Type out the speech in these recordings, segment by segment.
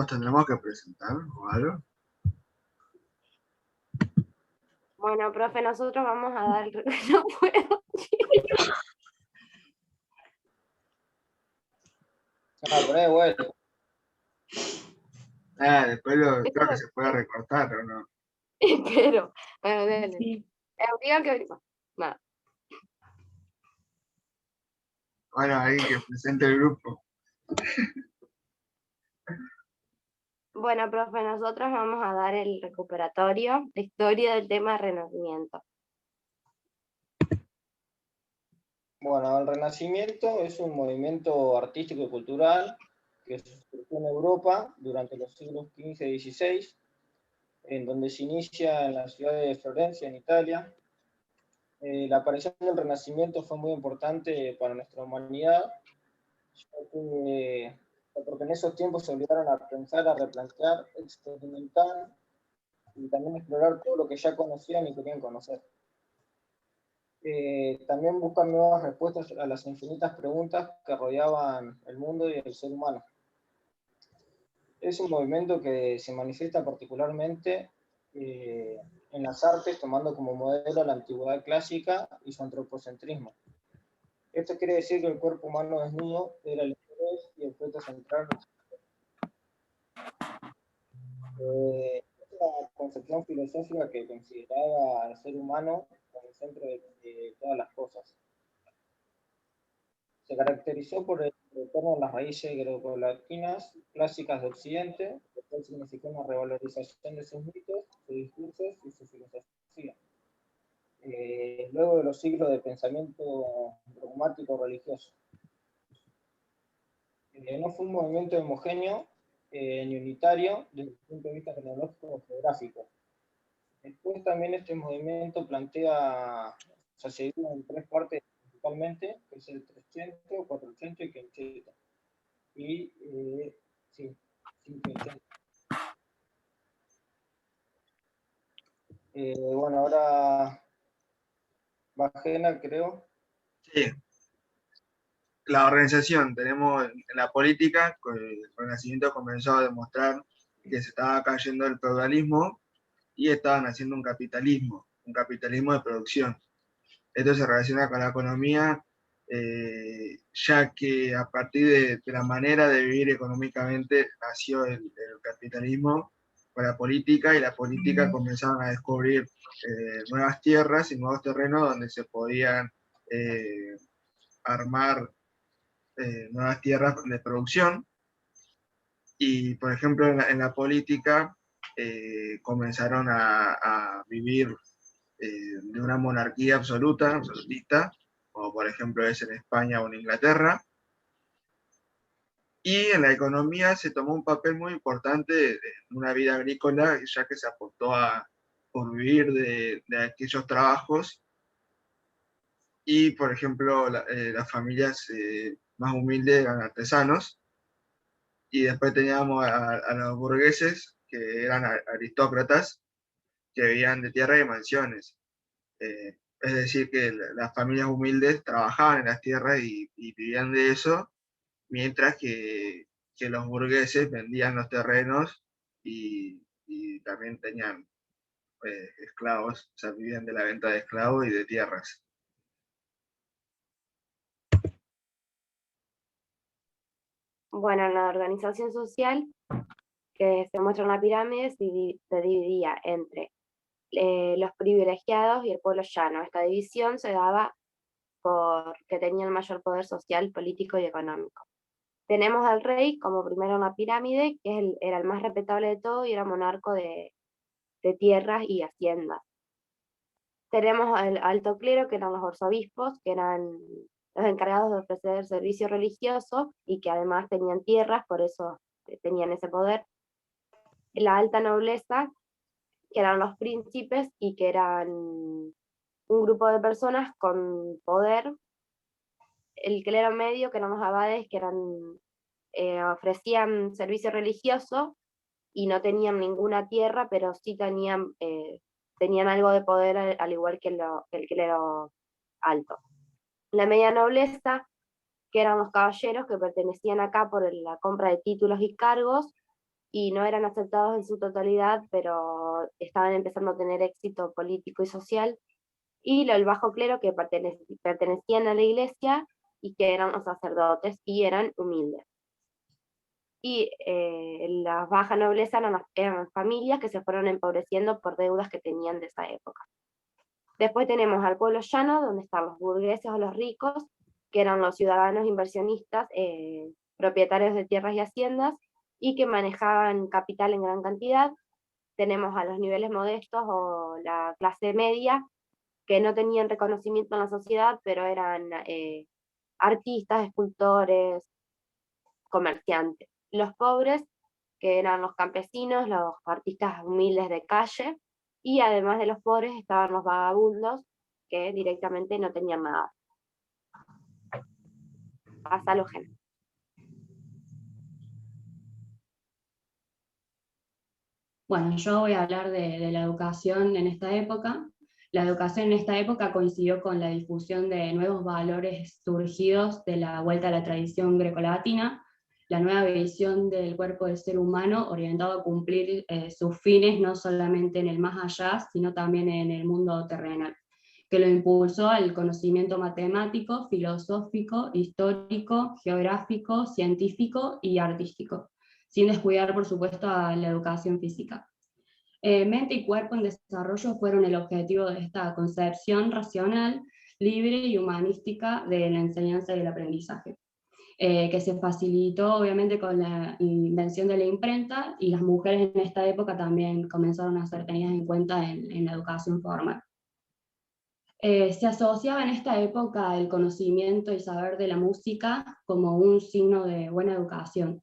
¿Nos tendremos que presentar o algo? Bueno, profe, nosotros vamos a dar... No puedo. Por ahí, bueno. Después creo que se puede recortar, ¿o no? Pero, bueno, dale. Sí. Digan que... Nada. Bueno, alguien que presente el grupo. Bueno, profe, nosotros vamos a dar el recuperatorio, la historia del tema Renacimiento. Bueno, el Renacimiento es un movimiento artístico y cultural que surgió en Europa durante los siglos XV y XVI, en donde se inicia en la ciudad de Florencia, en Italia. La aparición del Renacimiento fue muy importante para nuestra humanidad, porque en esos tiempos se obligaron a pensar, a replantear, experimentar y también explorar todo lo que ya conocían y querían conocer. También buscan nuevas respuestas a las infinitas preguntas que rodeaban el mundo y el ser humano. Es un movimiento que se manifiesta particularmente en las artes, tomando como modelo la antigüedad clásica y su antropocentrismo. Esto quiere decir que el cuerpo humano desnudo era el interés y el objeto central. Es una concepción filosófica que consideraba al ser humano como el centro de todas las cosas. Se caracterizó por el retorno a las raíces grecolatinas clásicas de Occidente, lo cual significó una revalorización de sus mitos, sus discursos y su filosofía. Luego de los siglos de pensamiento dogmático religioso. No fue un movimiento homogéneo ni unitario desde el punto de vista tecnológico o geográfico. Después también este movimiento plantea, o sea, se divide en tres partes principalmente, que es el 300, 400 y 500. Y, sí, 580. Bueno, ahora Bajena, creo. Sí. La organización, tenemos en la política, el Renacimiento comenzó a demostrar que se estaba cayendo el feudalismo y estaban haciendo un capitalismo de producción. Esto se relaciona con la economía, ya que a partir de la manera de vivir económicamente nació el capitalismo con la política, y la política comenzaron a descubrir nuevas tierras y nuevos terrenos donde se podían armar nuevas tierras de producción. Y, por ejemplo, en la política comenzaron a vivir de una monarquía absolutista, como por ejemplo es en España o en Inglaterra. Y en la economía se tomó un papel muy importante en una vida agrícola, ya que se apostó por vivir de aquellos trabajos. Y, por ejemplo, las familias más humildes eran artesanos, y después teníamos a los burgueses, que eran aristócratas, que vivían de tierra y mansiones. Es decir, que las familias humildes trabajaban en las tierras y vivían de eso, mientras que los burgueses vendían los terrenos y también tenían esclavos, o sea, vivían de la venta de esclavos y de tierras. Bueno, la organización social que se muestra en la pirámide se dividía entre los privilegiados y el pueblo llano. Esta división se daba porque tenía el mayor poder social, político y económico. Tenemos al rey como primero en la pirámide, que era el más respetable de todo y era monarca de tierras y haciendas. Tenemos al alto clero, que eran los arzobispos, que eran los encargados de ofrecer servicio religioso y que además tenían tierras, por eso tenían ese poder. La alta nobleza, que eran los príncipes y que eran un grupo de personas con poder. El clero medio, que eran los abades, que ofrecían servicio religioso y no tenían ninguna tierra, pero sí tenían algo de poder, al igual que el clero alto. La media nobleza, que eran los caballeros que pertenecían acá por la compra de títulos y cargos, y no eran aceptados en su totalidad, pero estaban empezando a tener éxito político y social, y el bajo clero que pertenecían a la iglesia y que eran los sacerdotes y eran humildes. Y la baja nobleza eran familias que se fueron empobreciendo por deudas que tenían de esa época. Después tenemos al pueblo llano, donde están los burgueses o los ricos, que eran los ciudadanos inversionistas, propietarios de tierras y haciendas, y que manejaban capital en gran cantidad. Tenemos a los niveles modestos o la clase media, que no tenían reconocimiento en la sociedad, pero eran artistas, escultores, comerciantes. Los pobres, que eran los campesinos, los artistas humildes de calle, y además de los pobres estaban los vagabundos, que directamente no tenían nada. Pasa lo gen. Bueno, yo voy a hablar de la educación en esta época. La educación en esta época coincidió con la difusión de nuevos valores surgidos de la vuelta a la tradición grecolatina, la nueva visión del cuerpo del ser humano orientado a cumplir sus fines no solamente en el más allá, sino también en el mundo terrenal, que lo impulsó al conocimiento matemático, filosófico, histórico, geográfico, científico y artístico, sin descuidar, por supuesto, a la educación física. Mente y cuerpo en desarrollo fueron el objetivo de esta concepción racional, libre y humanística de la enseñanza y el aprendizaje, que se facilitó obviamente con la invención de la imprenta, y las mujeres en esta época también comenzaron a ser tenidas en cuenta en la educación formal. Se asociaba en esta época el conocimiento y saber de la música como un signo de buena educación.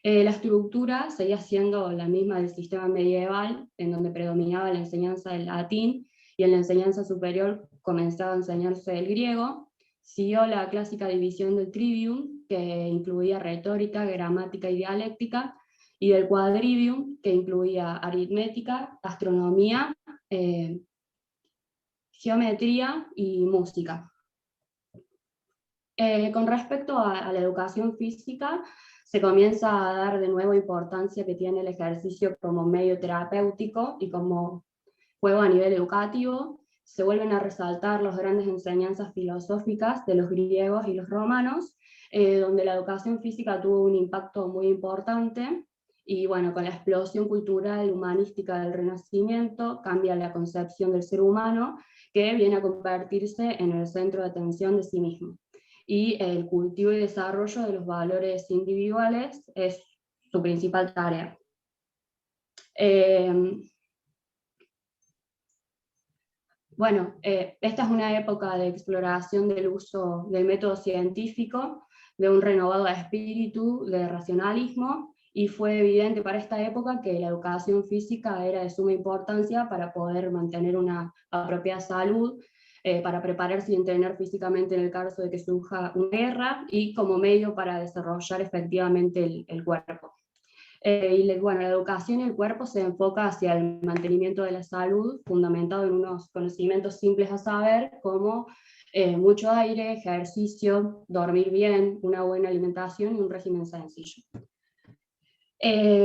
La estructura seguía siendo la misma del sistema medieval, en donde predominaba la enseñanza del latín, y en la enseñanza superior comenzaba a enseñarse el griego. Siguió la clásica división del trivium, que incluía retórica, gramática y dialéctica, y del quadrivium, que incluía aritmética, astronomía, geometría y música. Con respecto a la educación física, se comienza a dar de nuevo importancia que tiene el ejercicio como medio terapéutico y como juego a nivel educativo. Se vuelven a resaltar las grandes enseñanzas filosóficas de los griegos y los romanos, donde la educación física tuvo un impacto muy importante. Y bueno, con la explosión cultural humanística del Renacimiento cambia la concepción del ser humano, que viene a convertirse en el centro de atención de sí mismo. Y el cultivo y desarrollo de los valores individuales es su principal tarea. Bueno, esta es una época de exploración del uso del método científico, de un renovado espíritu de racionalismo, y fue evidente para esta época que la educación física era de suma importancia para poder mantener una apropiada salud, para prepararse y entrenar físicamente en el caso de que surja una guerra, y como medio para desarrollar efectivamente el cuerpo. Bueno, la educación y el cuerpo se enfoca hacia el mantenimiento de la salud, fundamentado en unos conocimientos simples a saber, como mucho aire, ejercicio, dormir bien, una buena alimentación y un régimen sencillo.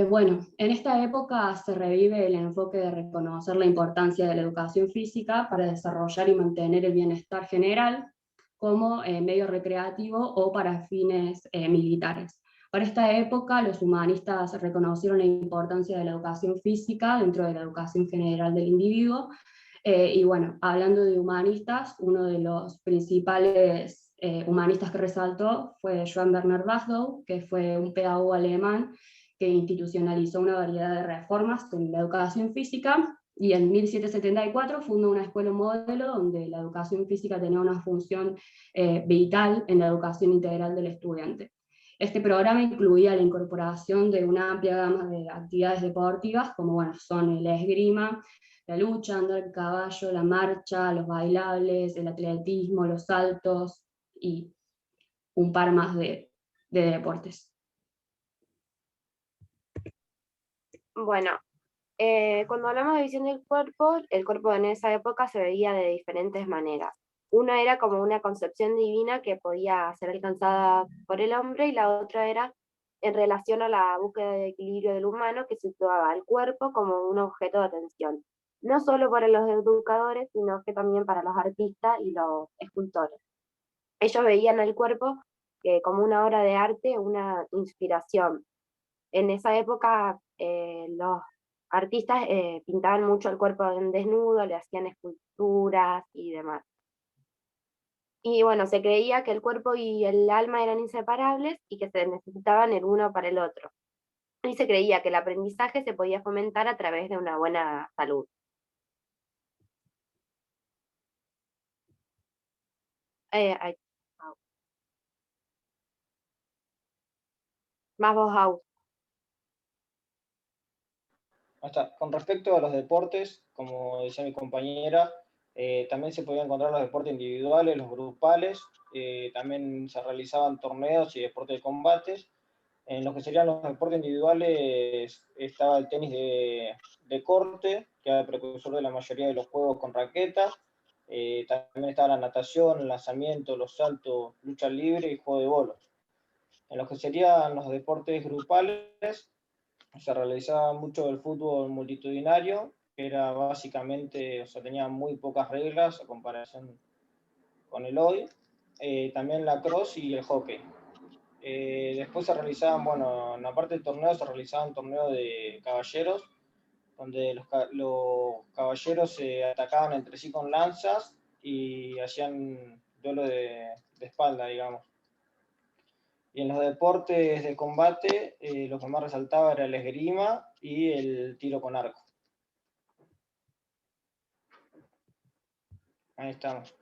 Bueno, en esta época se revive el enfoque de reconocer la importancia de la educación física para desarrollar y mantener el bienestar general como medio recreativo o para fines militares. Para esta época, los humanistas reconocieron la importancia de la educación física dentro de la educación general del individuo. Y bueno, hablando de humanistas, uno de los principales humanistas que resaltó fue Johann Bernhard Basow, que fue un pedagogo alemán que institucionalizó una variedad de reformas en la educación física, y en 1774 fundó una escuela modelo donde la educación física tenía una función vital en la educación integral del estudiante. Este programa incluía la incorporación de una amplia gama de actividades deportivas, como bueno, son el esgrima, la lucha, andar a caballo, la marcha, los bailables, el atletismo, los saltos y un par más de deportes. Bueno, cuando hablamos de visión del cuerpo, el cuerpo en esa época se veía de diferentes maneras. Una era como una concepción divina que podía ser alcanzada por el hombre, y la otra era en relación a la búsqueda de equilibrio del humano que situaba al cuerpo como un objeto de atención, no solo para los educadores, sino que también para los artistas y los escultores. Ellos veían el cuerpo como una obra de arte, una inspiración. En esa época los artistas pintaban mucho el cuerpo en desnudo, le hacían esculturas y demás. Y bueno, se creía que el cuerpo y el alma eran inseparables y que se necesitaban el uno para el otro. Y se creía que el aprendizaje se podía fomentar a través de una buena salud. Ay, más voz out. Hasta con respecto a los deportes, como decía mi compañera, también se podían encontrar los deportes individuales, los grupales, también se realizaban torneos y deportes de combates. En lo que serían los deportes individuales estaba el tenis de corte, que era el precursor de la mayoría de los juegos con raquetas. También estaba la natación, el lanzamiento, los saltos, lucha libre y juego de bolos. En lo que serían los deportes grupales, se realizaba mucho el fútbol multitudinario, que era básicamente, o sea, tenía muy pocas reglas a comparación con el hoy. También la cross y el hockey. Después se realizaban, bueno, en la parte del torneo se realizaban torneos de caballeros, donde los caballeros se atacaban entre sí con lanzas y hacían duelo de espalda, digamos. Y en los deportes de combate, lo que más resaltaba era el esgrima y el tiro con arco. Ahí estamos.